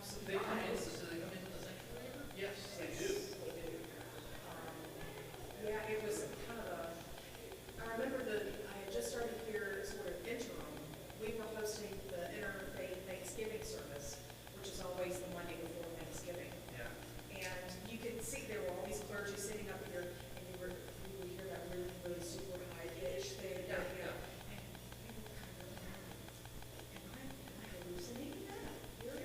They come in, surprised. so they come into the sanctuary? Yes, they do. They do. Yeah, it was kind of a, I remember I had just started here sort of interim. We were hosting the interfaith Thanksgiving service, which is always the Monday before Thanksgiving. Yeah. And you could see there were all these clergy sitting up here, and you would hear that really, really super high pitch thing. Yeah, you know, yeah. and people kind of go, am I hallucinating that? You're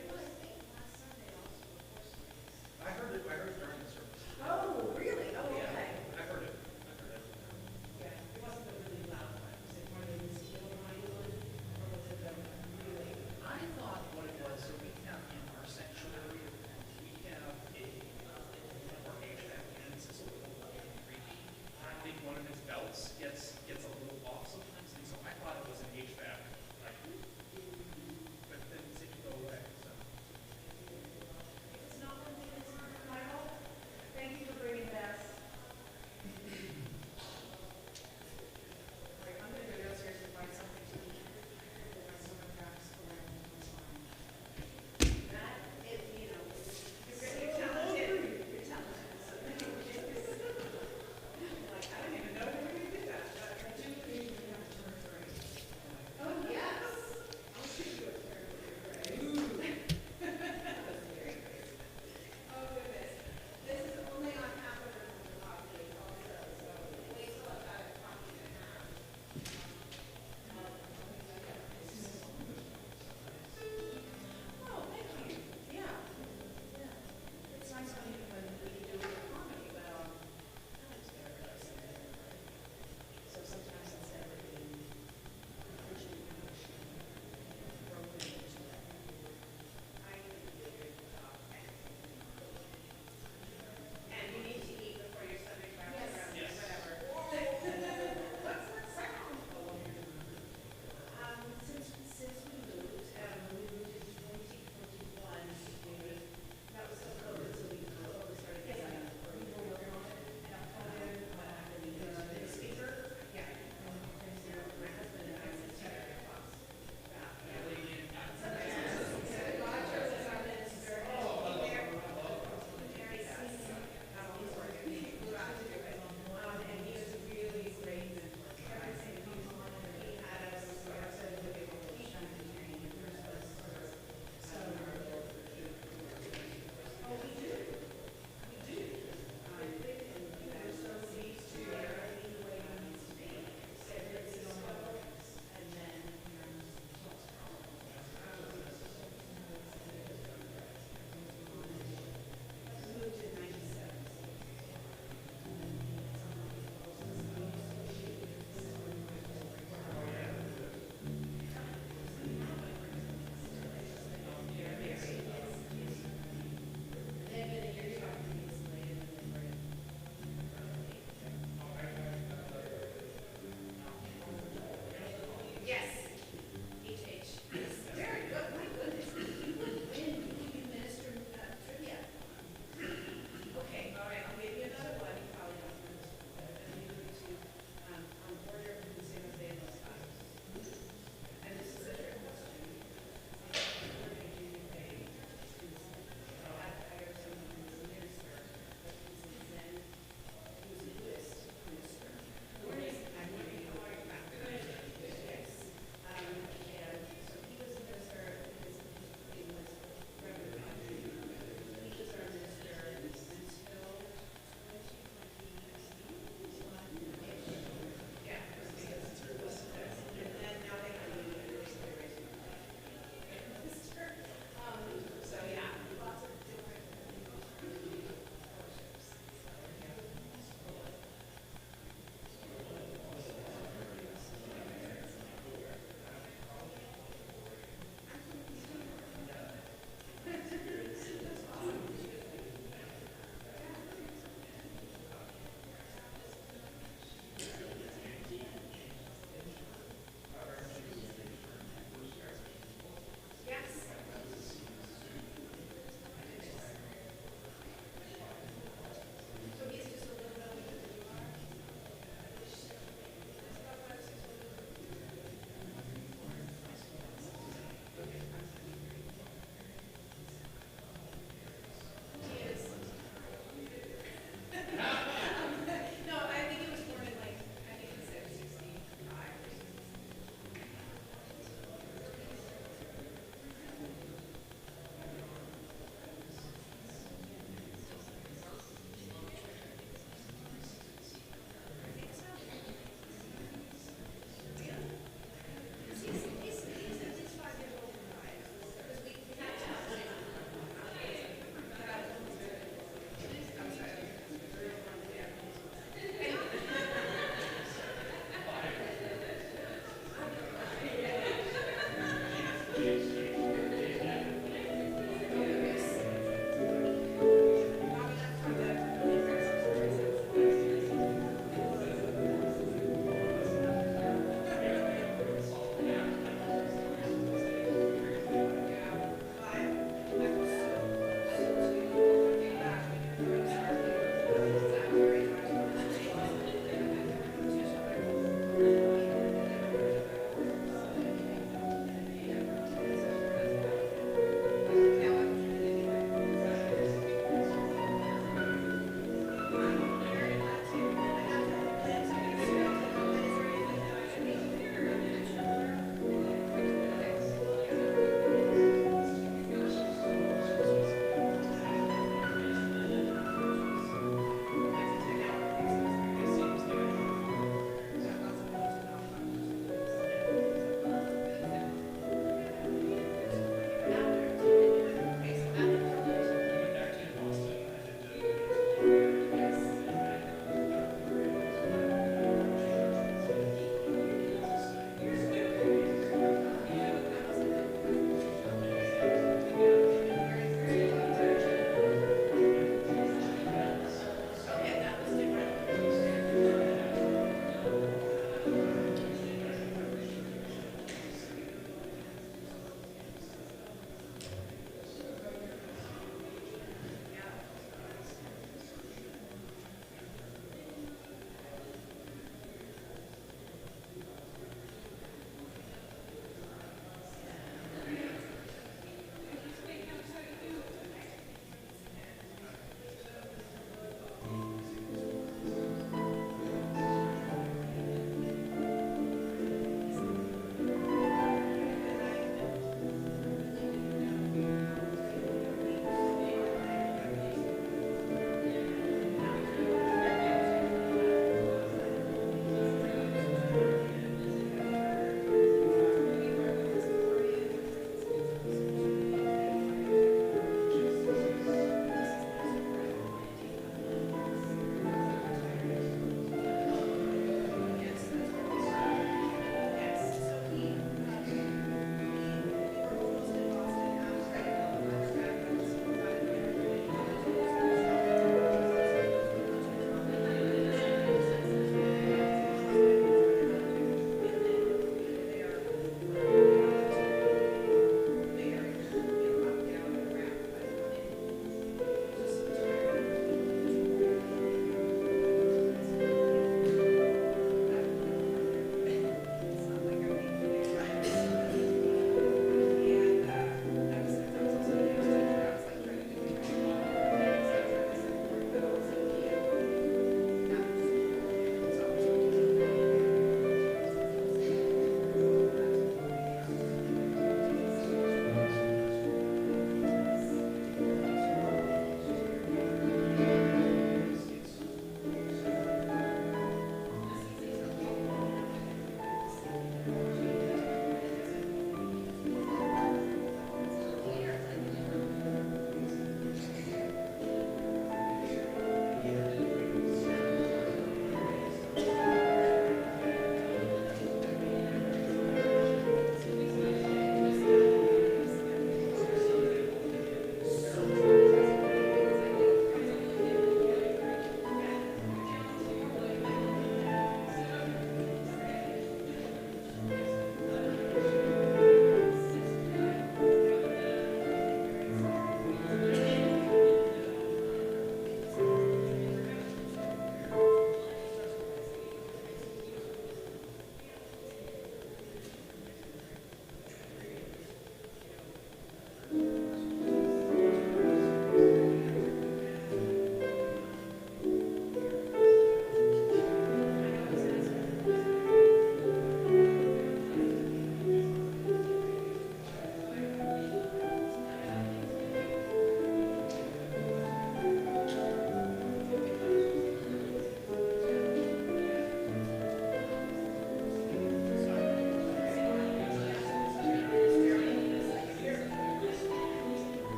I heard it during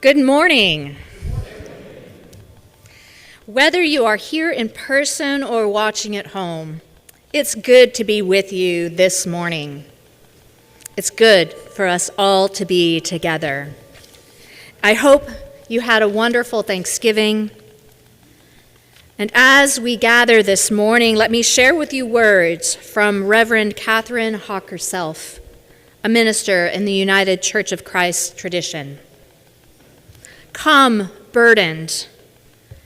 Good morning. Whether you are here in person or watching at home, it's good to be with you this morning. It's good for us all to be together. I hope you had a wonderful Thanksgiving. And as we gather this morning, let me share with you words from Reverend Catherine Hawk herself, a minister in the United Church of Christ tradition. Come burdened,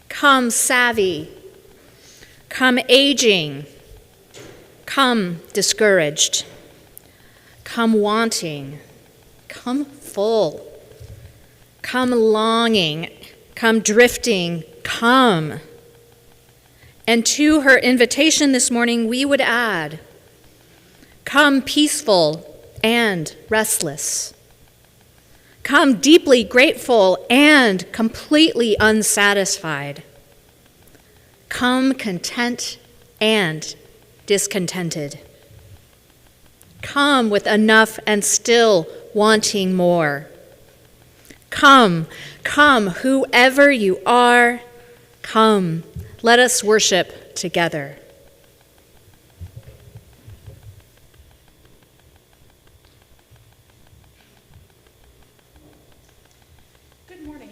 come savvy, come aging, come discouraged, come wanting, come full, come longing, come drifting, come. And to her invitation this morning, we would add, come peaceful and restless. Come deeply grateful and completely unsatisfied. Come content and discontented. Come with enough and still wanting more. Come, whoever you are, come, let us worship together.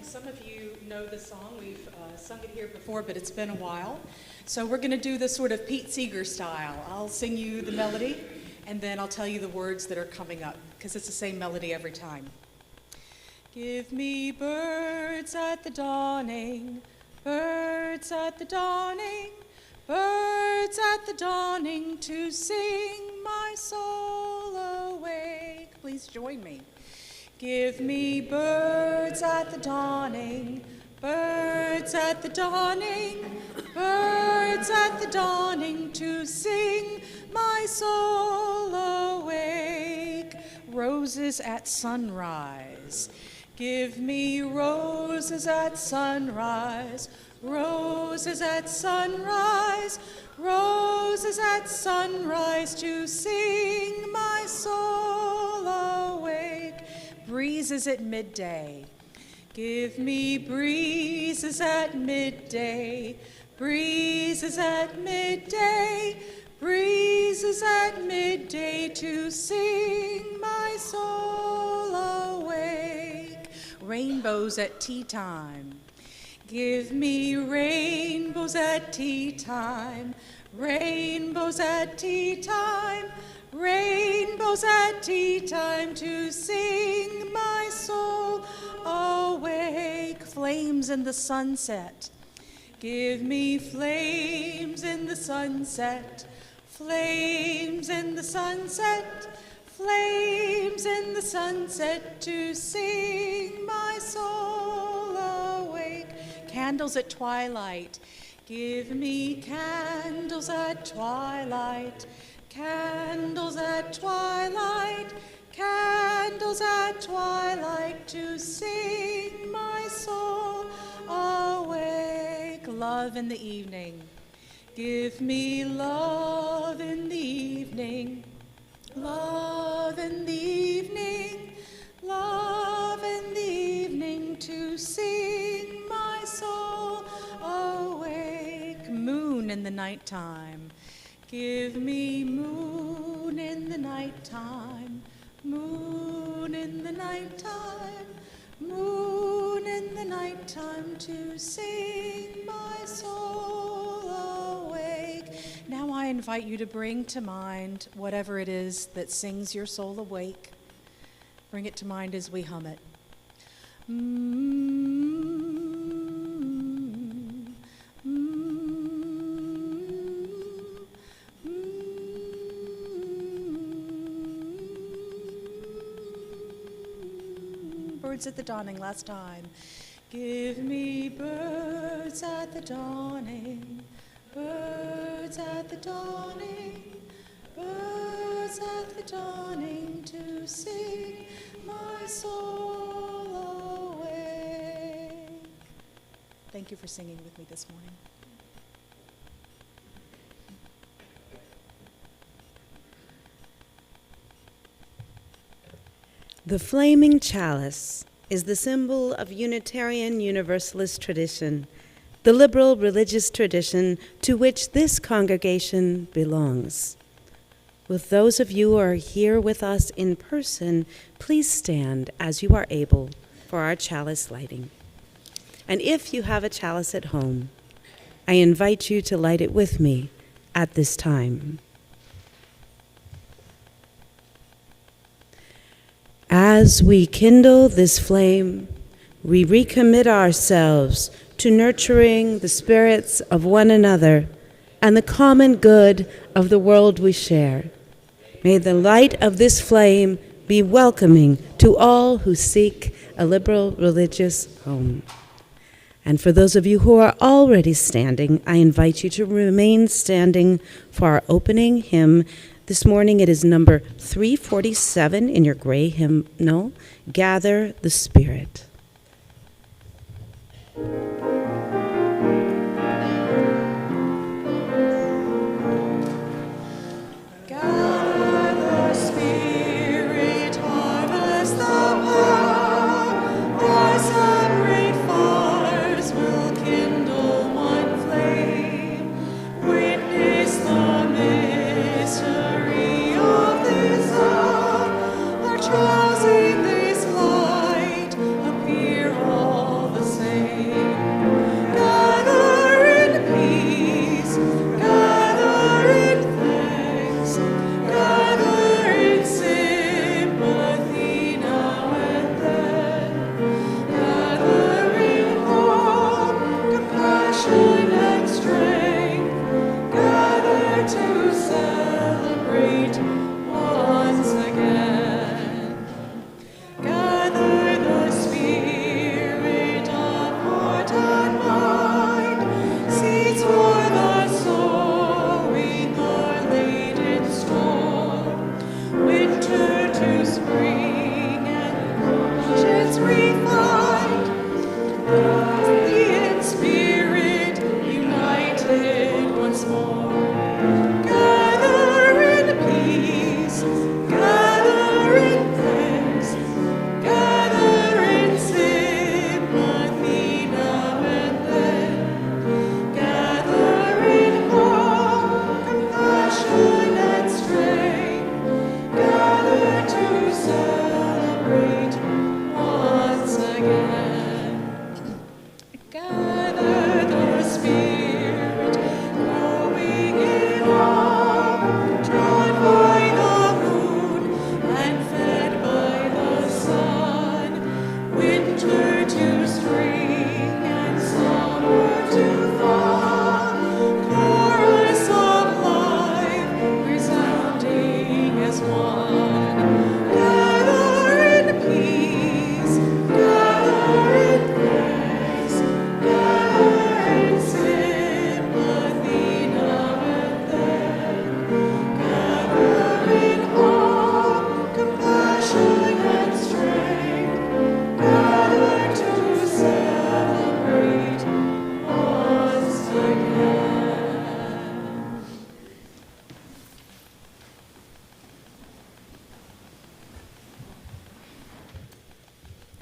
Some of you know the song. We've sung it here before, but it's been a while. So we're going to do this sort of Pete Seeger style. I'll sing you the melody, and then I'll tell you the words that are coming up, because it's the same melody every time. Give me birds at the dawning, birds at the dawning, birds at the dawning to sing my soul awake. Please join me. Give me birds at the dawning, birds at the dawning, birds at the dawning to sing my soul awake. Roses at sunrise. Give me roses at sunrise, roses at sunrise, roses at sunrise to sing my soul awake. Breezes at midday. Give me breezes at midday, breezes at midday, breezes at midday to sing my soul awake. Rainbows at tea time. Give me rainbows at tea time, rainbows at tea time, rainbows at tea time to sing my soul awake. Flames in the sunset. Give me flames in the sunset, flames in the sunset, flames in the sunset to sing my soul awake. Candles at twilight. Give me candles at twilight, candles at twilight, candles at twilight to sing my soul awake. Love in the evening. Give me love in the evening, love in the evening, love in the evening to sing my soul awake. Moon in the nighttime. Give me moon in the nighttime, moon in the nighttime, moon in the nighttime to sing my soul awake. Now I invite you to bring to mind whatever it is that sings your soul awake. Bring it to mind as we hum it. Birds at the dawning, last time. Give me birds at the dawning, birds at the dawning, birds at the dawning to sing my soul away. Thank you for singing with me this morning. The flaming chalice is the symbol of Unitarian Universalist tradition, the liberal religious tradition to which this congregation belongs. With those of you who are here with us in person, please stand as you are able for our chalice lighting. And if you have a chalice at home, I invite you to light it with me at this time. As we kindle this flame, we recommit ourselves to nurturing the spirits of one another and the common good of the world we share. May the light of this flame be welcoming to all who seek a liberal religious home. And for those of you who are already standing, I invite you to remain standing for our opening hymn. This morning it is number 347 in your gray hymnal, Gather the Spirit.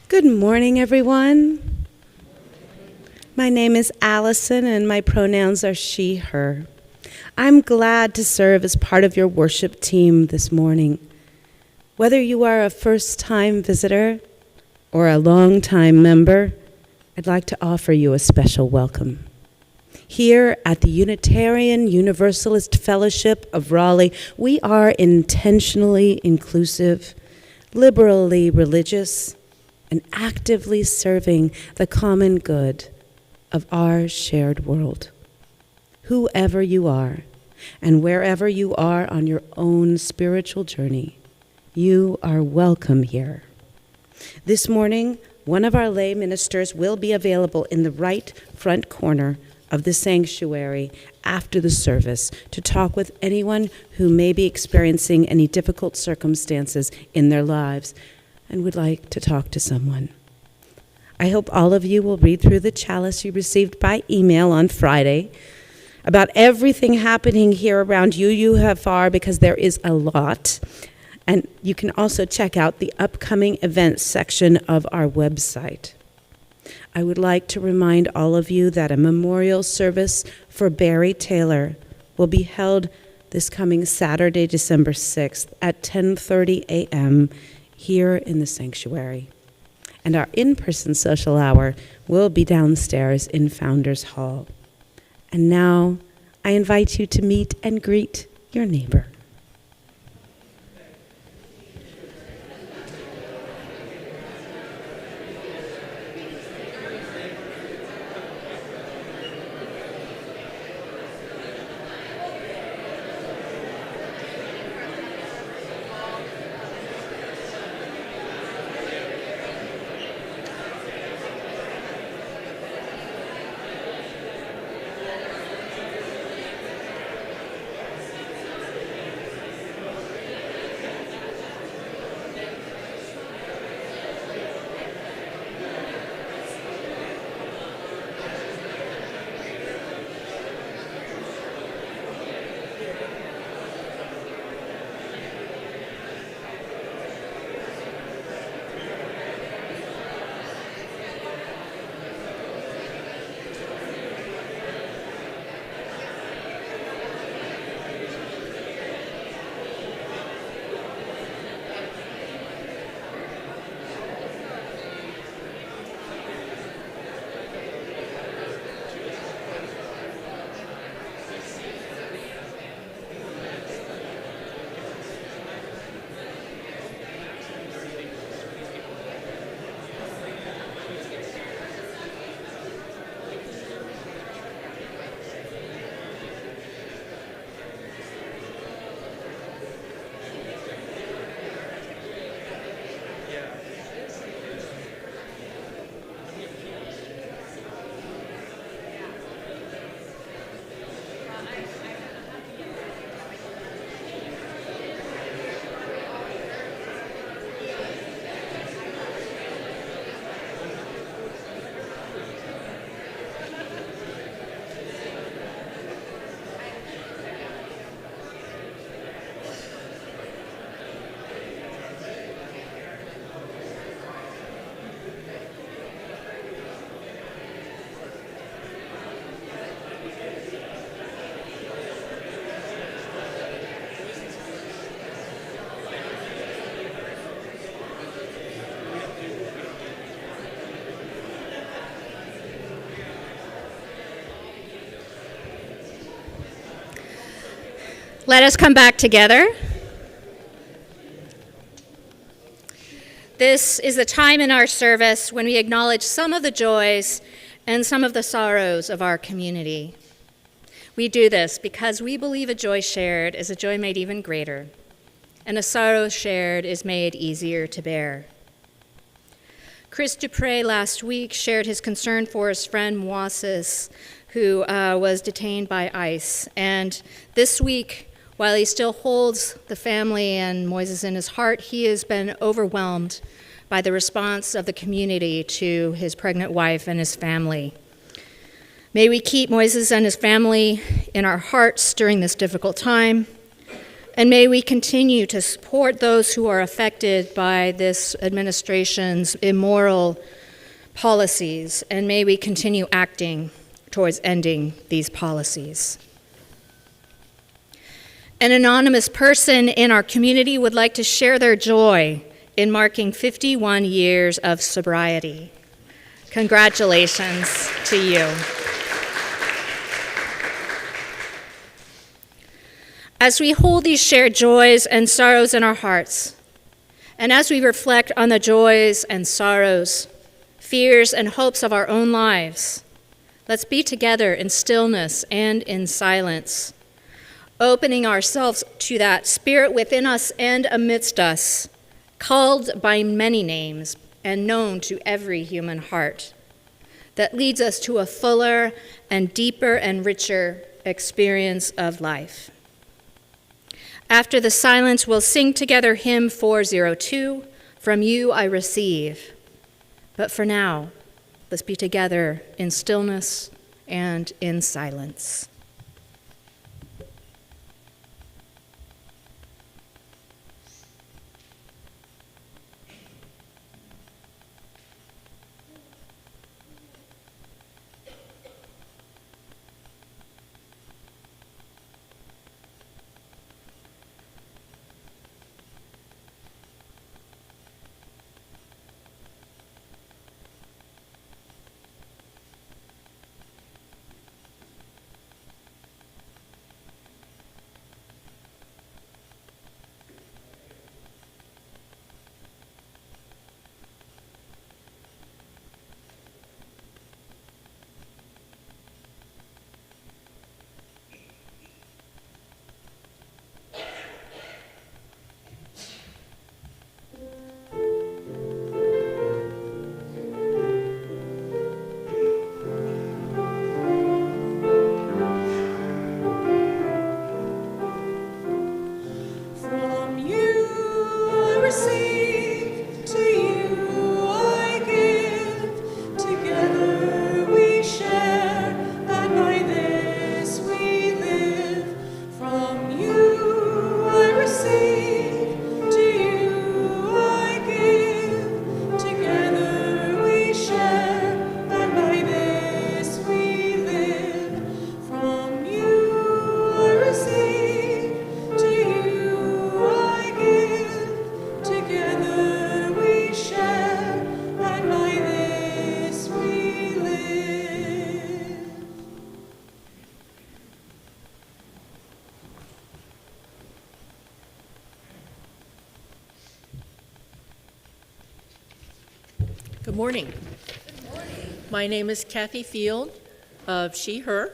Good morning, everyone. My name is Allison, and my pronouns are she, her. I'm glad to serve as part of your worship team this morning. Whether you are a first-time visitor or a long-time member, I'd like to offer you a special welcome. Here at the Unitarian Universalist Fellowship of Raleigh, we are intentionally inclusive, liberally religious, and actively serving the common good of our shared world. Whoever you are, and wherever you are on your own spiritual journey, you are welcome here. This morning, one of our lay ministers will be available in the right front corner of the sanctuary after the service to talk with anyone who may be experiencing any difficult circumstances in their lives and would like to talk to someone. I hope all of you will read through the chalice you received by email on Friday about everything happening here around UU-FR, because there is a lot, And you can also check out the upcoming events section of our website. I would like to remind all of you that a memorial service for Barry Taylor will be held this coming Saturday, December 6th at 10:30 a.m. here in the sanctuary. And our in-person social hour will be downstairs in Founders Hall. And now, I invite you to meet and greet your neighbor. Let us come back together. This is the time in our service when we acknowledge some of the joys and some of the sorrows of our community. We do this because we believe a joy shared is a joy made even greater, and a sorrow shared is made easier to bear. Chris Dupre last week shared his concern for his friend Moises, who was detained by ICE. And this week, while he still holds the family and Moises in his heart, he has been overwhelmed by the response of the community to his pregnant wife and his family. May we keep Moises and his family in our hearts during this difficult time, and may we continue to support those who are affected by this administration's immoral policies, and may we continue acting towards ending these policies. An anonymous person in our community would like to share their joy in marking 51 years of sobriety. Congratulations to you. As we hold these shared joys and sorrows in our hearts, and as we reflect on the joys and sorrows, fears and hopes of our own lives, let's be together in stillness and in silence, opening ourselves to that spirit within us and amidst us, called by many names and known to every human heart, that leads us to a fuller and deeper and richer experience of life. After the silence, we'll sing together hymn 402, From You I Receive. But for now, let's be together in stillness and in silence. Good morning. My name is Kathy Field of She, Her,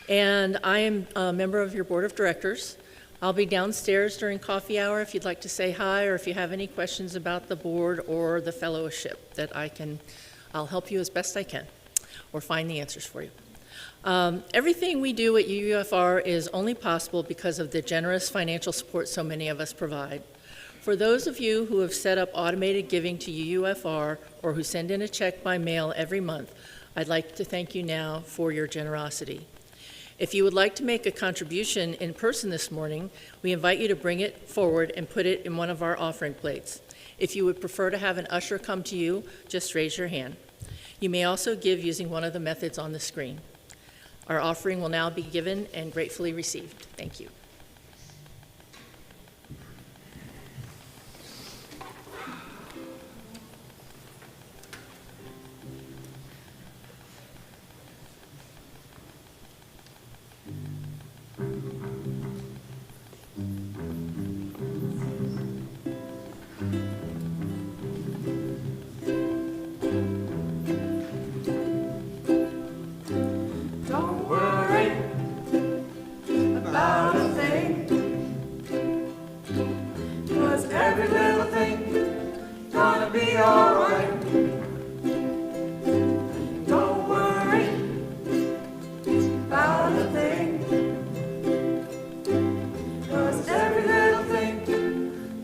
and I am a member of your board of directors. I'll be downstairs during coffee hour if you'd like to say hi or if you have any questions about the board or the fellowship that I'll help you as best I can or find the answers for you. Everything we do at UUFR is only possible because of the generous financial support so many of us provide. For those of you who have set up automated giving to UUFR or who send in a check by mail every month, I'd like to thank you now for your generosity. If you would like to make a contribution in person this morning, we invite you to bring it forward and put it in one of our offering plates. If you would prefer to have an usher come to you, just raise your hand. You may also give using one of the methods on the screen. Our offering will now be given and gratefully received. Thank you. Don't worry about a thing, 'cause every little thing gonna be alright. Don't worry about a thing, 'cause every little thing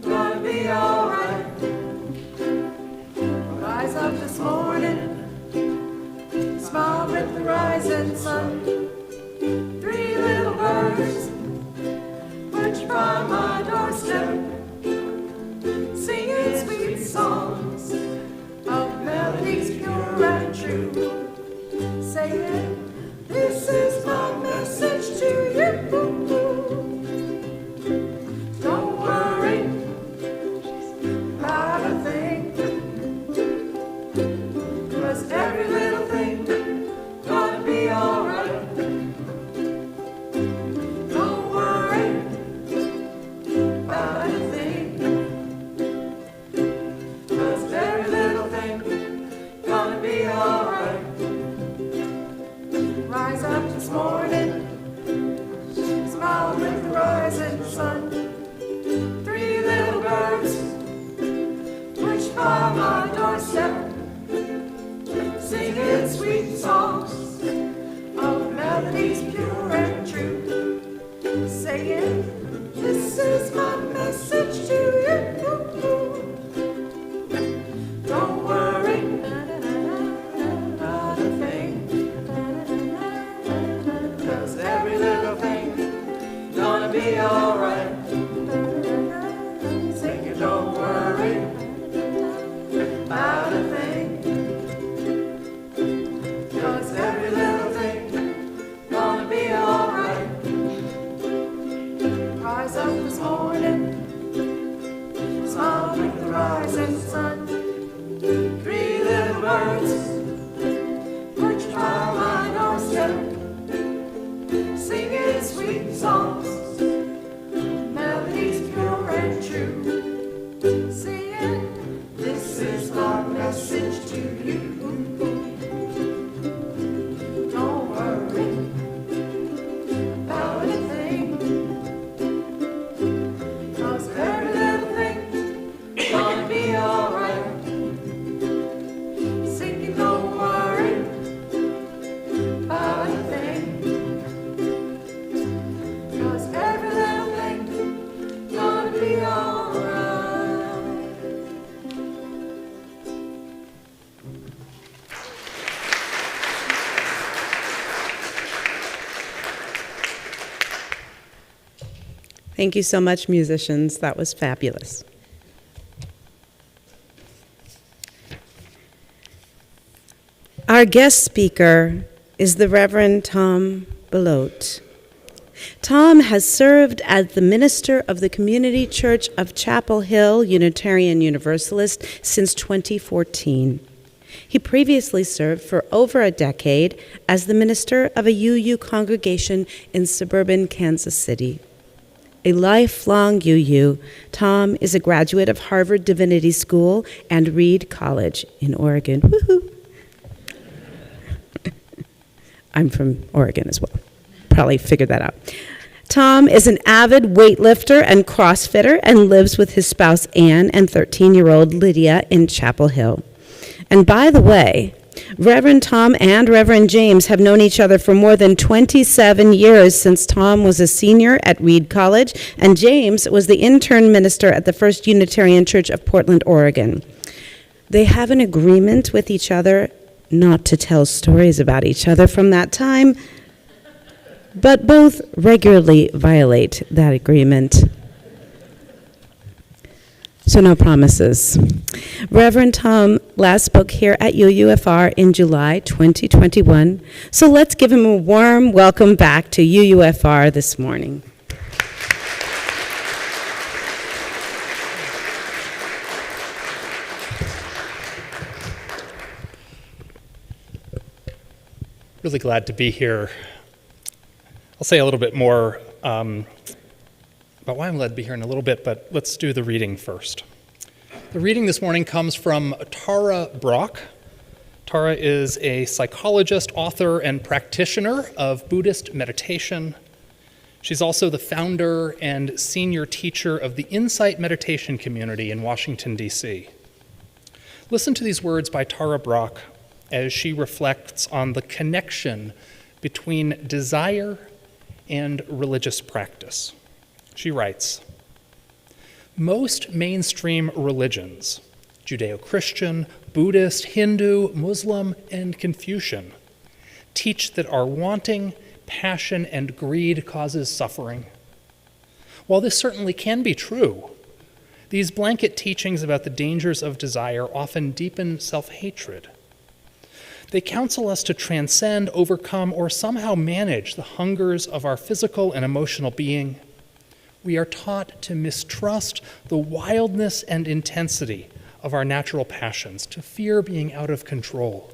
gonna be alright. Rise up this morning, smile with the rising sun. Three little birds perched by my doorstep, singing sweet songs of melodies pure and true, saying, this is my message to you. Don't worry about a thing, 'cause every little thing gonna be alright. Don't worry about a thing, 'cause every little thing gonna be alright. Rise up this morning, smile with the rising sun. Three little birds perched by my doorstep, singing sweet songs of melodies pure and true, saying, this is my message to you. Don't worry about a thing, 'cause every little thing gonna be alright. Sing it, don't worry about a thing, 'cause every little thing gonna be alright. Rise up this morning, smile with the rising sun. Three little birds perched by my doorstep, singing sweet songs, melodies pure and true, saying, this is my message to you. Don't worry about a thing, 'cause every little thing gonna be alright. Singing, don't worry about a thing, 'cause every little thing gonna be alright. Thank you so much, musicians. That was fabulous. Our guest speaker is the Reverend Tom Belote. Tom has served as the minister of the Community Church of Chapel Hill Unitarian Universalist since 2014. He previously served for over a decade as the minister of a UU congregation in suburban Kansas City. a lifelong UU. Tom is a graduate of Harvard Divinity School and Reed College in Oregon. Woohoo! I'm from Oregon as well. Probably figured that out. Tom is an avid weightlifter and CrossFitter and lives with his spouse Ann and 13-year-old Lydia in Chapel Hill. And by the way, Reverend Tom and Reverend James have known each other for more than 27 years, since Tom was a senior at Reed College and James was the intern minister at the First Unitarian Church of Portland, Oregon. They have an agreement with each other not to tell stories about each other from that time, but both regularly violate that agreement. So no promises. Reverend Tom last spoke here at UUFR in July 2021, so let's give him a warm welcome back to UUFR this morning. Really glad to be here. I'll say a little bit more about why I'm glad to be here in a little bit, but let's do the reading first. The reading this morning comes from Tara Brach. Tara is a psychologist, author, and practitioner of Buddhist meditation. She's also the founder and senior teacher of the Insight Meditation Community in Washington, D.C. Listen to these words by Tara Brach as she reflects on the connection between desire and religious practice. She writes, "Most mainstream religions, Judeo-Christian, Buddhist, Hindu, Muslim, and Confucian, teach that our wanting, passion, and greed causes suffering. While this certainly can be true, these blanket teachings about the dangers of desire often deepen self-hatred. They counsel us to transcend, overcome, or somehow manage the hungers of our physical and emotional being. We are taught to mistrust the wildness and intensity of our natural passions, to fear being out of control.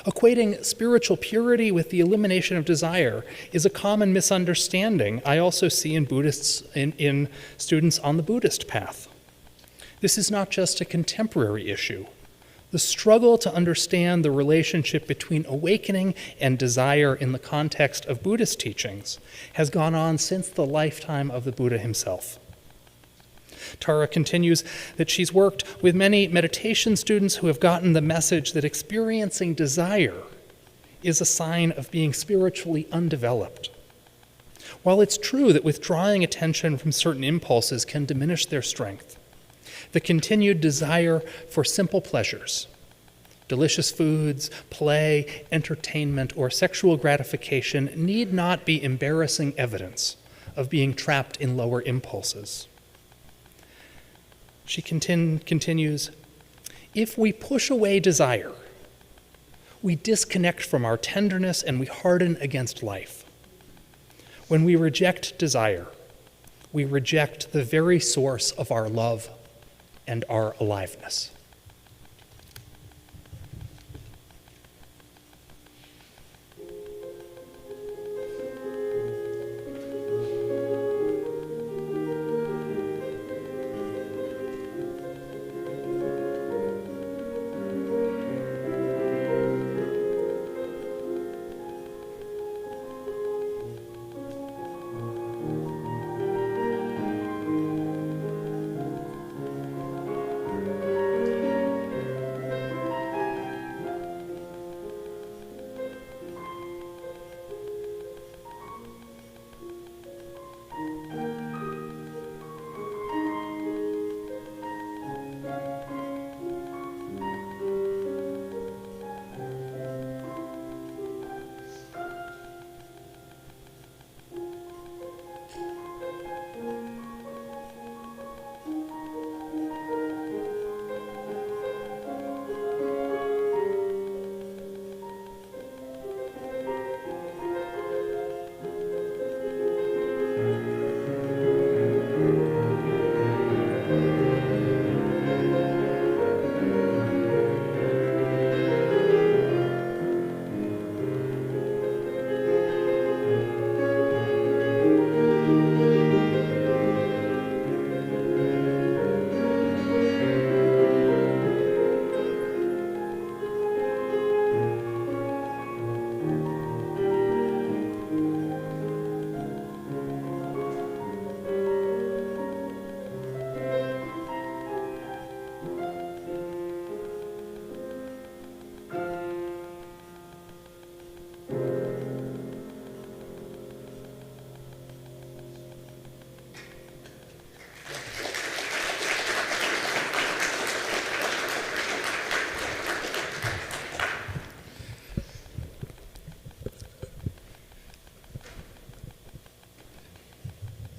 Equating spiritual purity with the elimination of desire is a common misunderstanding I also see in in students on the Buddhist path. This is not just a contemporary issue. The struggle to understand the relationship between awakening and desire in the context of Buddhist teachings has gone on since the lifetime of the Buddha himself. Tara continues that she's worked with many meditation students who have gotten the message that experiencing desire is a sign of being spiritually undeveloped. While it's true that withdrawing attention from certain impulses can diminish their strength, the continued desire for simple pleasures, delicious foods, play, entertainment, or sexual gratification need not be embarrassing evidence of being trapped in lower impulses. She continues, if we push away desire, we disconnect from our tenderness and we harden against life. When we reject desire, we reject the very source of our love and our aliveness.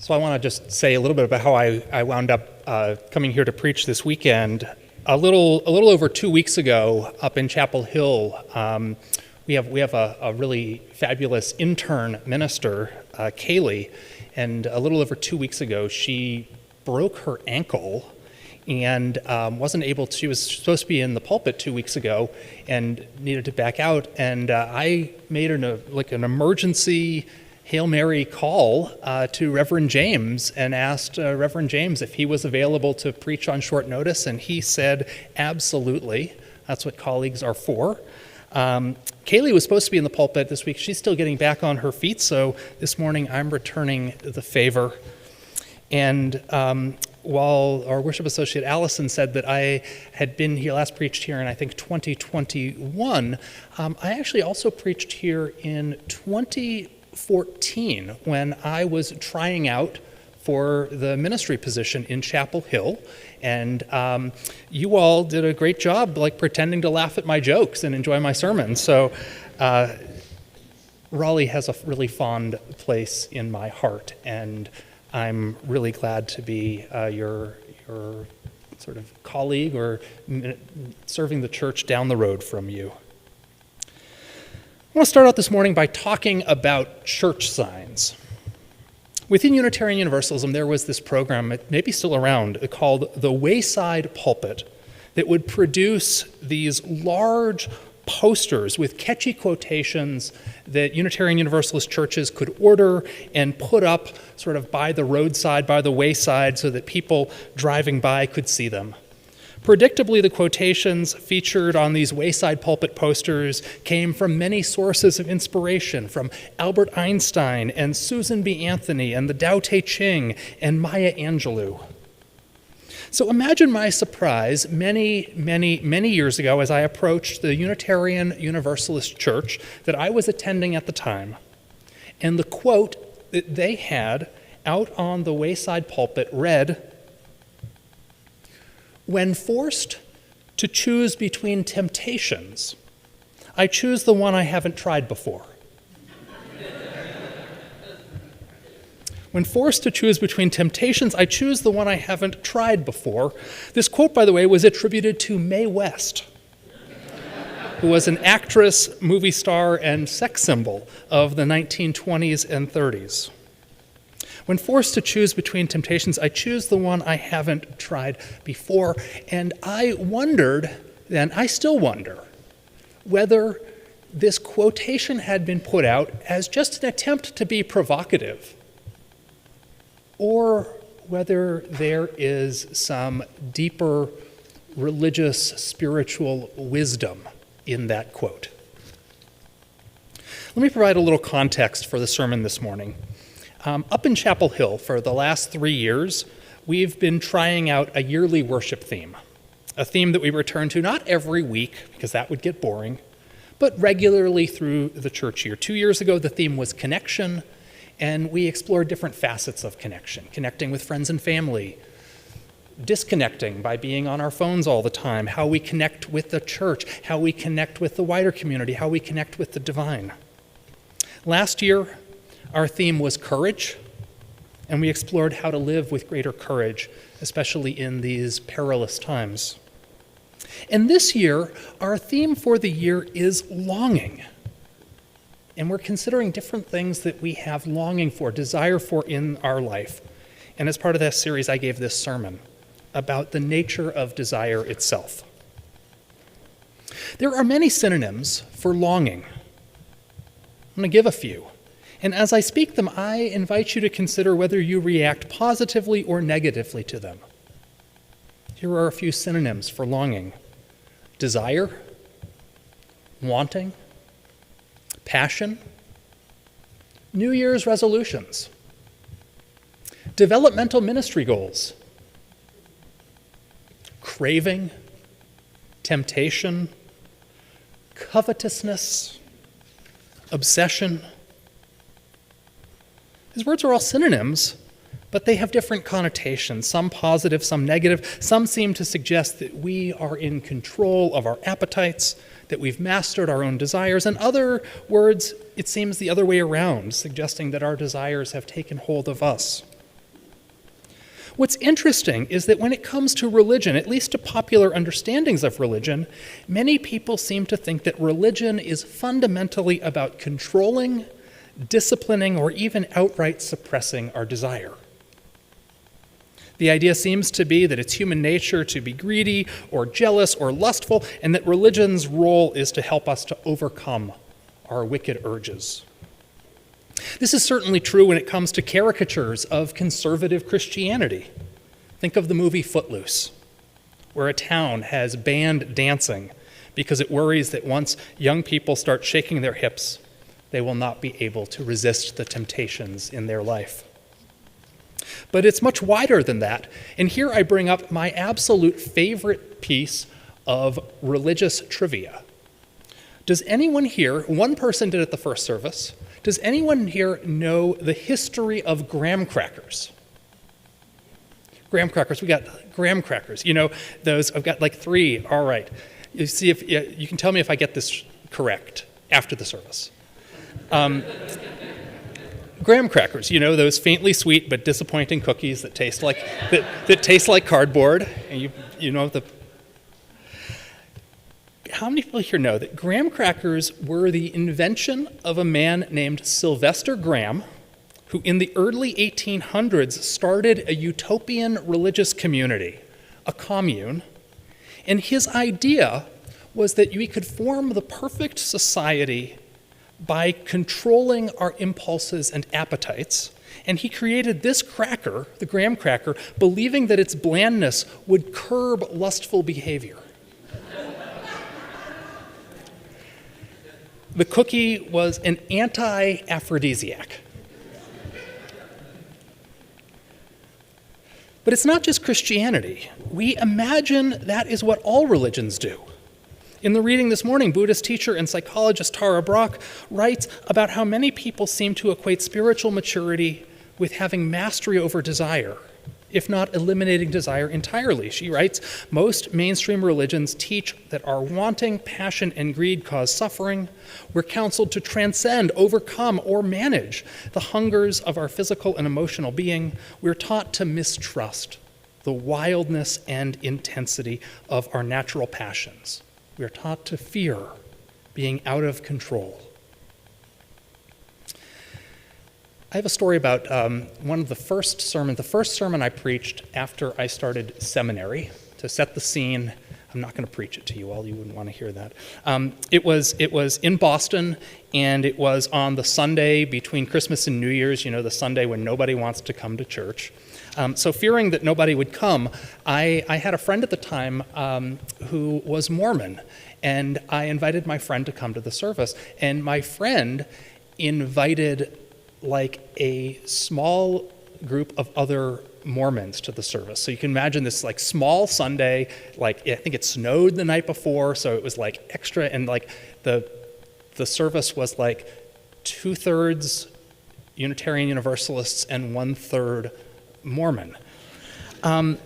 So I want to just say a little bit about how I wound up coming here to preach this weekend. A little over 2 weeks ago, up in Chapel Hill, we have a really fabulous intern minister, Kaylee, and a little over 2 weeks ago, she broke her ankle and wasn't able to. She was supposed to be in the pulpit 2 weeks ago and needed to back out. And I made an emergency Hail Mary call to Reverend James and asked Reverend James if he was available to preach on short notice, and he said, absolutely. That's what colleagues are for. Kaylee was supposed to be in the pulpit this week. She's still getting back on her feet, so this morning I'm returning the favor. And while our worship associate Allison said that I had been here, last preached here in I think 2021, I actually also preached here in 2014 when I was trying out for the ministry position in Chapel Hill. And you all did a great job pretending to laugh at my jokes and enjoy my sermons. So Raleigh has a really fond place in my heart, and I'm really glad to be your sort of colleague or serving the church down the road from you. I want to start out this morning by talking about church signs. Within Unitarian Universalism, there was this program, it may be still around, called the Wayside Pulpit, that would produce these large posters with catchy quotations that Unitarian Universalist churches could order and put up sort of by the roadside, by the wayside, so that people driving by could see them. Predictably, the quotations featured on these Wayside Pulpit posters came from many sources of inspiration, from Albert Einstein and Susan B. Anthony and the Tao Te Ching and Maya Angelou. So imagine my surprise many, many, many years ago as I approached the Unitarian Universalist church that I was attending at the time, and the quote that they had out on the Wayside Pulpit read, "When forced to choose between temptations, I choose the one I haven't tried before." When forced to choose between temptations, I choose the one I haven't tried before. This quote, by the way, was attributed to Mae West, who was an actress, movie star, and sex symbol of the 1920s and 30s. When forced to choose between temptations, I choose the one I haven't tried before. And I wondered, and I still wonder, whether this quotation had been put out as just an attempt to be provocative, or whether there is some deeper religious, spiritual wisdom in that quote. Let me provide a little context for the sermon this morning. Up in Chapel Hill, for the last 3 years, we've been trying out a yearly worship theme, a theme that we return to not every week, because that would get boring, but regularly through the church year. 2 years ago, the theme was connection, and we explored different facets of connection, connecting with friends and family, disconnecting by being on our phones all the time, how we connect with the church, how we connect with the wider community, how we connect with the divine. Last year, our theme was courage, and we explored how to live with greater courage, especially in these perilous times. And this year, our theme for the year is longing. And we're considering different things that we have longing for, desire for in our life. And as part of that series, I gave this sermon about the nature of desire itself. There are many synonyms for longing. I'm going to give a few. And as I speak them, I invite you to consider whether you react positively or negatively to them. Here are a few synonyms for longing: desire, wanting, passion, New Year's resolutions, developmental ministry goals, craving, temptation, covetousness, obsession. These words are all synonyms, but they have different connotations, some positive, some negative. Some seem to suggest that we are in control of our appetites, that we've mastered our own desires, and other words, it seems the other way around, suggesting that our desires have taken hold of us. What's interesting is that when it comes to religion, at least to popular understandings of religion, many people seem to think that religion is fundamentally about controlling, disciplining, or even outright suppressing our desire. The idea seems to be that it's human nature to be greedy or jealous or lustful, and that religion's role is to help us to overcome our wicked urges. This is certainly true when it comes to caricatures of conservative Christianity. Think of the movie Footloose, where a town has banned dancing because it worries that once young people start shaking their hips, they will not be able to resist the temptations in their life. But it's much wider than that, and here I bring up my absolute favorite piece of religious trivia. Does anyone here, one person did at the first service, does anyone here know the history of graham crackers? Graham crackers, we got graham crackers. You know, those, I've got like 3, all right. You see if, you can tell me if I get this correct after the service. Graham crackers, you know, those faintly sweet but disappointing cookies that taste like, that taste like cardboard. And you know the. How many people here know that graham crackers were the invention of a man named Sylvester Graham, who in the early 1800s started a utopian religious community, a commune, and his idea was that we could form the perfect society by controlling our impulses and appetites, and he created this cracker, the graham cracker, believing that its blandness would curb lustful behavior. The cookie was an anti-aphrodisiac. But it's not just Christianity. We imagine that is what all religions do. In the reading this morning, Buddhist teacher and psychologist Tara Brach writes about how many people seem to equate spiritual maturity with having mastery over desire, if not eliminating desire entirely. She writes, most mainstream religions teach that our wanting, passion, and greed cause suffering. We're counseled to transcend, overcome, or manage the hungers of our physical and emotional being. We're taught to mistrust the wildness and intensity of our natural passions. We are taught to fear being out of control. I have a story about the first sermon I preached after I started seminary. To set the scene, I'm not going to preach it to you all, you wouldn't want to hear that. It was in Boston, and it was on the Sunday between Christmas and New Year's, you know, the Sunday when nobody wants to come to church. So fearing that nobody would come, I had a friend at the time who was Mormon, and I invited my friend to come to the service. And my friend invited like a small group of other Mormons to the service. So you can imagine this like small Sunday, like I think it snowed the night before, so it was like extra, and like the service was like 2/3 Unitarian Universalists and 1/3 Mormon. But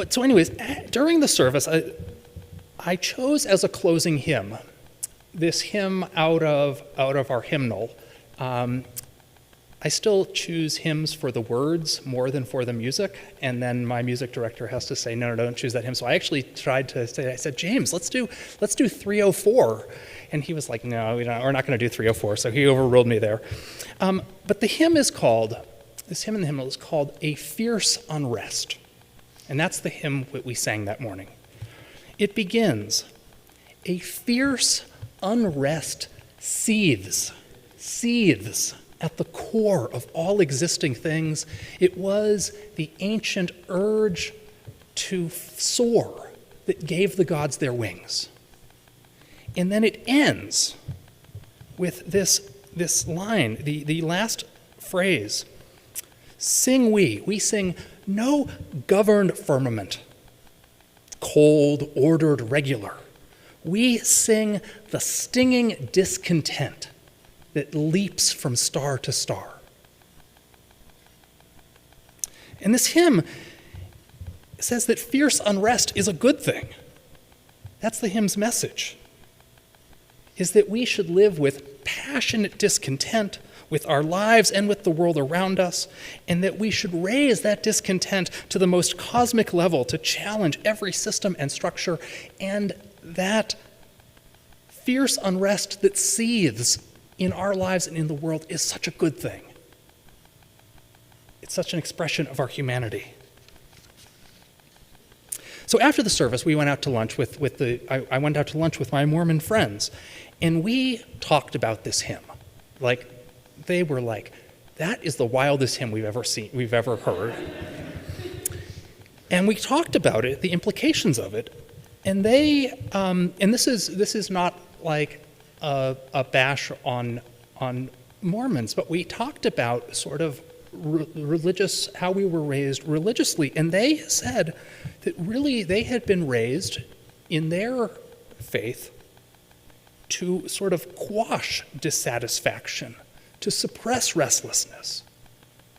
so anyways, during the service, I chose as a closing hymn, this hymn out of our hymnal. I still choose hymns for the words more than for the music, and then my music director has to say, no, don't choose that hymn. So I actually tried to say, I said, James, let's do 304. And he was like, no, we're not going to do 304, so he overruled me there. But the hymn is called, this hymn in the hymnal is called A Fierce Unrest. And that's the hymn that we sang that morning. It begins, a fierce unrest seethes at the core of all existing things. It was the ancient urge to soar that gave the gods their wings. And then it ends with this line, the last phrase. Sing we sing no governed firmament, cold, ordered, regular. We sing the stinging discontent that leaps from star to star. And this hymn says that fierce unrest is a good thing. That's the hymn's message, is that we should live with passionate discontent with our lives and with the world around us, and that we should raise that discontent to the most cosmic level to challenge every system and structure, and that fierce unrest that seethes in our lives and in the world is such a good thing. It's such an expression of our humanity. So after the service, we went out to lunch I went out to lunch with my Mormon friends, and we talked about this hymn. They were like, that is the wildest hymn we've ever heard. And we talked about it, the implications of it, and and this is not like a bash on Mormons, but we talked about sort of how we were raised religiously, and they said that really they had been raised in their faith to sort of quash dissatisfaction, to suppress restlessness,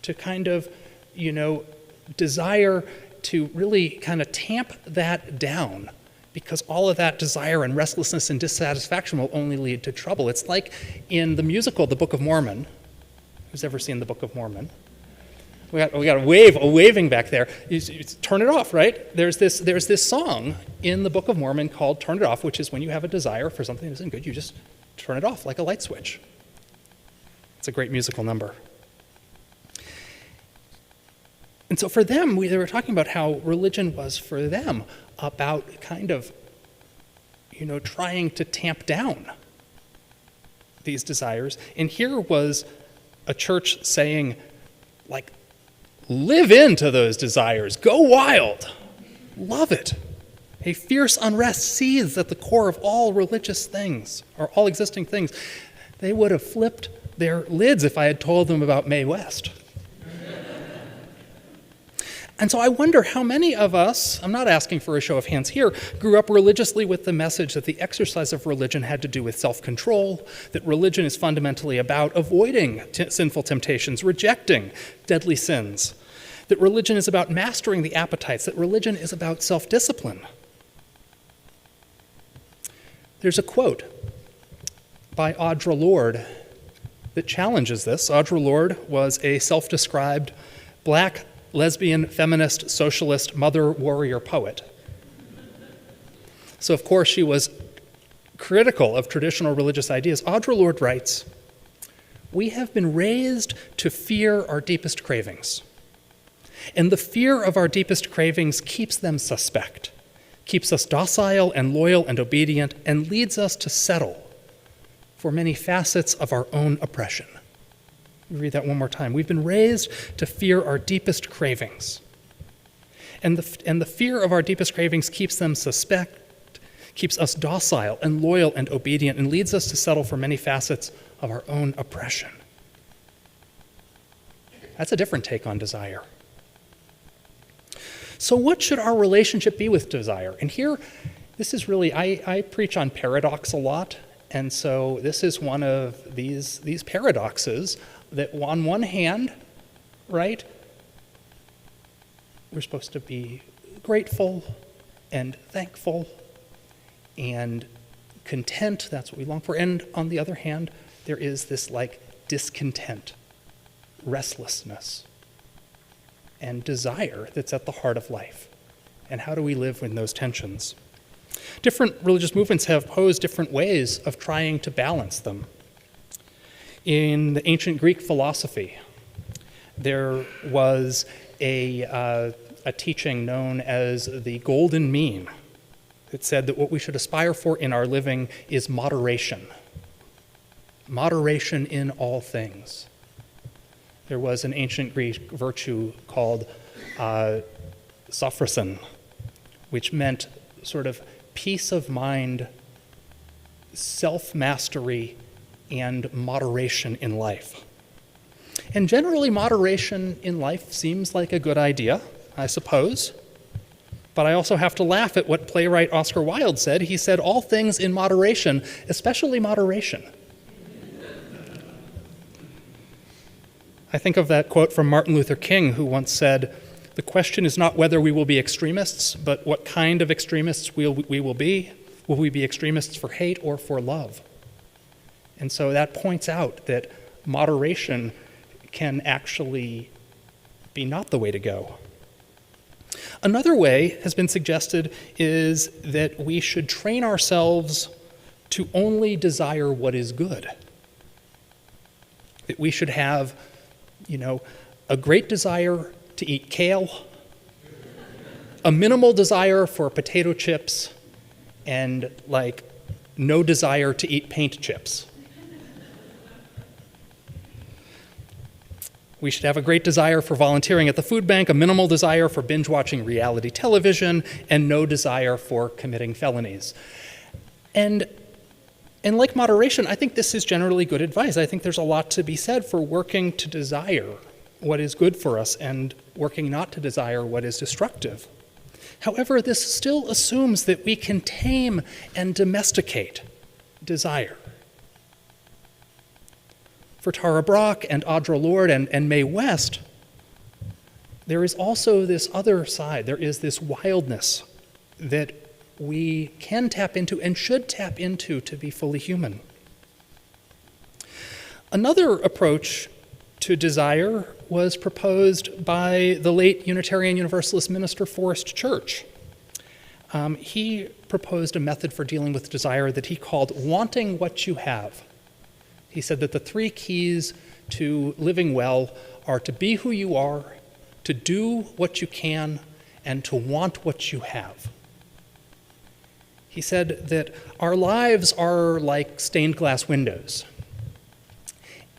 to kind of, desire to really kind of tamp that down, because all of that desire and restlessness and dissatisfaction will only lead to trouble. It's like in the musical, The Book of Mormon. Who's ever seen The Book of Mormon? We got a waving back there. You turn it off, right? There's this song in the Book of Mormon called Turn It Off, which is when you have a desire for something that isn't good, you just turn it off like a light switch. It's a great musical number. And so for them, they were talking about how religion was for them about kind of, trying to tamp down these desires. And here was a church saying, live into those desires, go wild, love it. A fierce unrest seethes at the core of all religious things, or all existing things. They would have flipped their lids if I had told them about Mae West. And so I wonder how many of us, I'm not asking for a show of hands here, grew up religiously with the message that the exercise of religion had to do with self-control, that religion is fundamentally about avoiding sinful temptations, rejecting deadly sins, that religion is about mastering the appetites, that religion is about self-discipline. There's a quote by Audre Lorde that challenges this. Audre Lorde was a self-described black, lesbian, feminist, socialist, mother, warrior poet. So of course she was critical of traditional religious ideas. Audre Lorde writes, "We have been raised to fear our deepest cravings. And the fear of our deepest cravings keeps them suspect, keeps us docile and loyal and obedient, and leads us to settle for many facets of our own oppression." Read that one more time. We've been raised to fear our deepest cravings. And the fear of our deepest cravings keeps them suspect, keeps us docile and loyal and obedient, and leads us to settle for many facets of our own oppression. That's a different take on desire. So what should our relationship be with desire? And here, this is really, I preach on paradox a lot, and so this is one of these paradoxes that on one hand, right, we're supposed to be grateful and thankful and content, that's what we long for. And on the other hand, there is this discontent, restlessness, and desire that's at the heart of life. And how do we live in those tensions? Different religious movements have posed different ways of trying to balance them. In the ancient Greek philosophy, there was a teaching known as the golden mean. It said that what we should aspire for in our living is moderation. Moderation in all things. There was an ancient Greek virtue called sophrosin, which meant sort of peace of mind, self-mastery, and moderation in life. And generally, moderation in life seems like a good idea, I suppose. But I also have to laugh at what playwright Oscar Wilde said. He said, all things in moderation, especially moderation. I think of that quote from Martin Luther King, who once said, "The question is not whether we will be extremists, but what kind of extremists we will be. Will we be extremists for hate or for love?" And so that points out that moderation can actually be not the way to go. Another way has been suggested is that we should train ourselves to only desire what is good. That we should have, a great desire to eat kale, a minimal desire for potato chips, and no desire to eat paint chips. We should have a great desire for volunteering at the food bank, a minimal desire for binge-watching reality television, and no desire for committing felonies. And like moderation, I think this is generally good advice. I think there's a lot to be said for working to desire what is good for us and working not to desire what is destructive. However, this still assumes that we can tame and domesticate desire. For Tara Brach and Audre Lorde and Mae West, there is also this other side. There is this wildness that we can tap into and should tap into to be fully human. Another approach to desire was proposed by the late Unitarian Universalist minister Forrest Church. He proposed a method for dealing with desire that he called wanting what you have. He said that the 3 keys to living well are to be who you are, to do what you can, and to want what you have. He said that our lives are like stained glass windows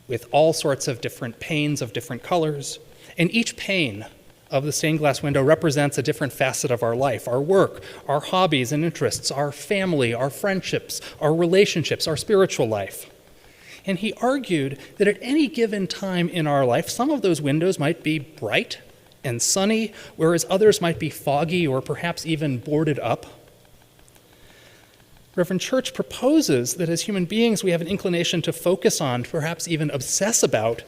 with all sorts of different panes of different colors, and each pane of the stained glass window represents a different facet of our life, our work, our hobbies and interests, our family, our friendships, our relationships, our spiritual life. And he argued that at any given time in our life, some of those windows might be bright and sunny, whereas others might be foggy or perhaps even boarded up. Reverend Church proposes that as human beings, we have an inclination to focus on, perhaps even obsess about,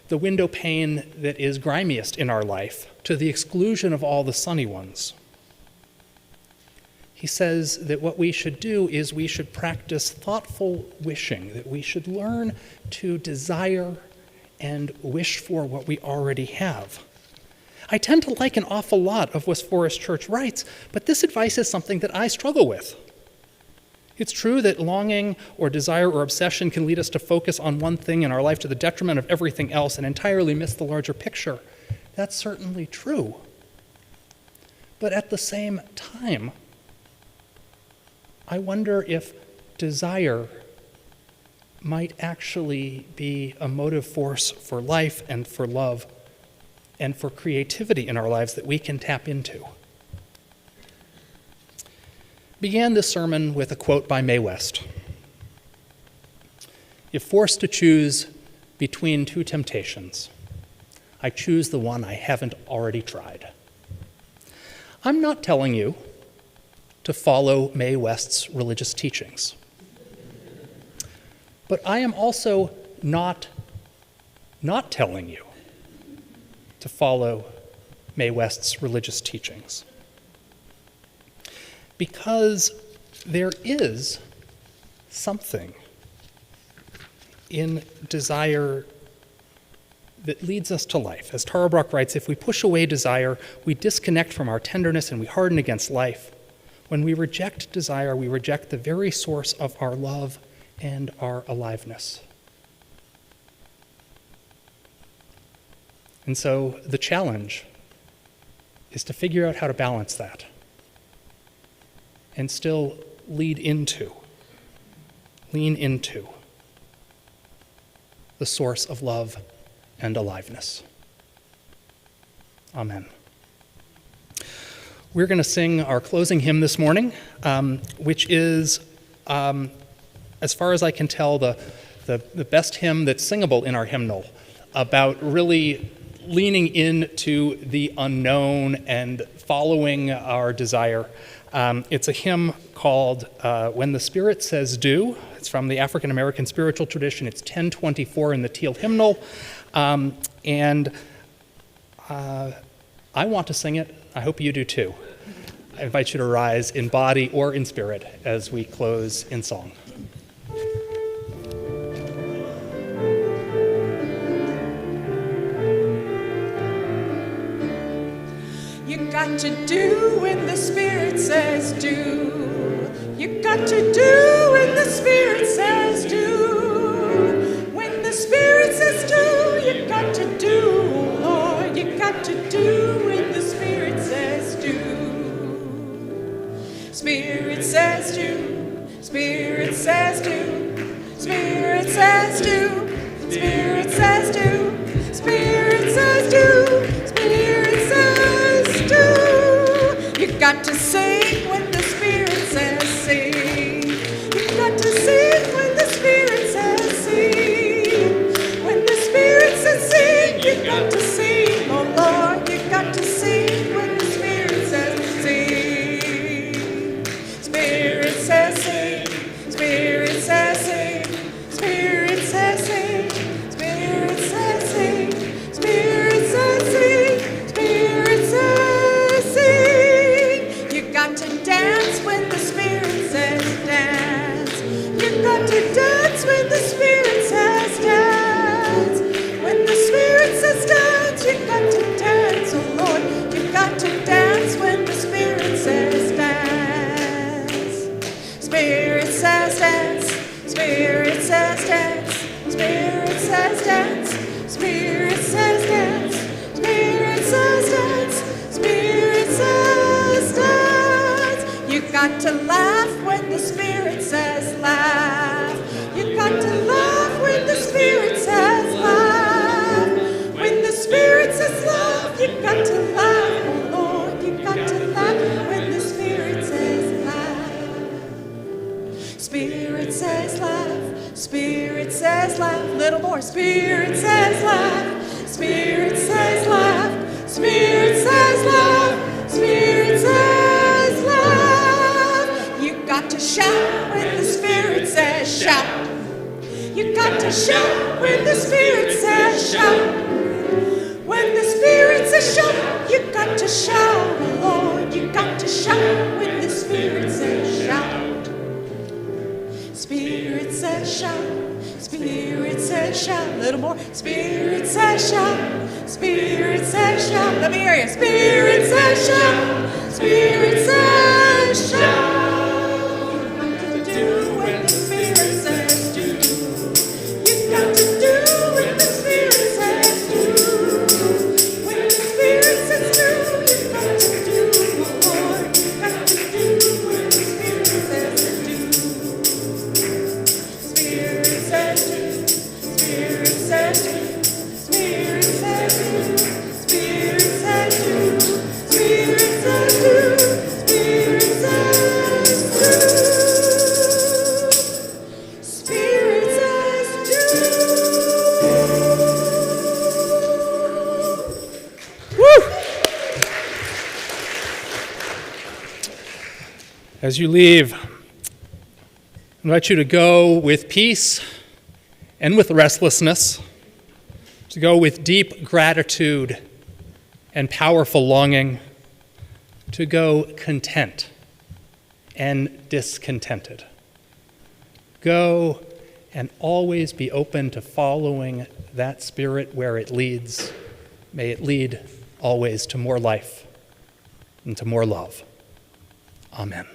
the window pane that is grimiest in our life, to the exclusion of all the sunny ones. He says that what we should do is we should practice thoughtful wishing, that we should learn to desire and wish for what we already have. I tend to like an awful lot of what Forrest Church writes, but this advice is something that I struggle with. It's true that longing or desire or obsession can lead us to focus on one thing in our life to the detriment of everything else and entirely miss the larger picture. That's certainly true. But at the same time, I wonder if desire might actually be a motive force for life and for love and for creativity in our lives that we can tap into. Began this sermon with a quote by Mae West. If forced to choose between 2 temptations, I choose the one I haven't already tried. I'm not telling you to follow Mae West's religious teachings. But I am also not telling you to follow Mae West's religious teachings. Because there is something in desire that leads us to life. As Tara Brach writes, if we push away desire, we disconnect from our tenderness and we harden against life. When we reject desire, we reject the very source of our love and our aliveness. And so the challenge is to figure out how to balance that and still lean into the source of love and aliveness. Amen. We're going to sing our closing hymn this morning, which is, as far as I can tell, the best hymn that's singable in our hymnal, about really leaning into the unknown and following our desire. It's a hymn called When the Spirit Says Do. It's from the African American spiritual tradition. It's 1024 in the Teal hymnal. And I want to sing it. I hope you do too. I invite you to rise in body or in spirit as we close in song. got to do when the Spirit says do. You got to do when the Spirit says do. When the Spirit says do, you got to do, Lord. You got to do when the Spirit says do. Spirit says do. Spirit says do. Spirit says do. Spirit says do. Spirit says do. Spirit says do. You got to sing when the Spirit says sing. You got to sing when the Spirit says sing. When the Spirit says sing, you got to sing. Oh Lord, you got to sing when the Spirit says sing. Spirit says sing. Spirit says sing. Spirit says sing. Spirit says sing. Spirit says sing. Spirit says sing. You got to dance when the Spirit says dance. You got to dance when the Spirit says dance. When the Spirit says dance, you got to dance. Oh Lord, you got to dance when the Spirit says dance. Spirit says dance. Spirit says dance. Spirit says dance. Spirit says dance. Spirit says dance. Spirit says dance. You got to laugh when the Spirit says laugh. You got to laugh when the Spirit says laugh. When the Spirit says laugh, you got to laugh. Oh Lord, you got to laugh when the Spirit says laugh. Spirit says laugh. Spirit says laugh. Little more. Spirit says laugh. Spirit says laugh. Spirit says laugh. Spirit says laugh. You got to shout when the Spirit says shout. You got to shout when the Spirit says shout. When the Spirit says shout, you got to shout. Oh Lord, you got to shout when the Spirit says shout. Spirit says shout. Spirit says shout. A little more. Spirit says shout. Spirit says shout. Let me hear you. Spirit says shout. Spirit says shout. You got to do when the Spirit says do. You got to do when the Spirit says do. When the Spirit says do, you got to do. Oh Lord, you got to do when the Spirit says do. Spirit says do. Spirit says do. Spirit says do. Spirit says do. Spirit says do. Spirit says do. Spirit says do. Woo! As you leave, I invite you to go with peace and with restlessness, to go with deep gratitude and powerful longing, to go content and discontented. Go and always be open to following that Spirit where it leads. May it lead always to more life and to more love. Amen.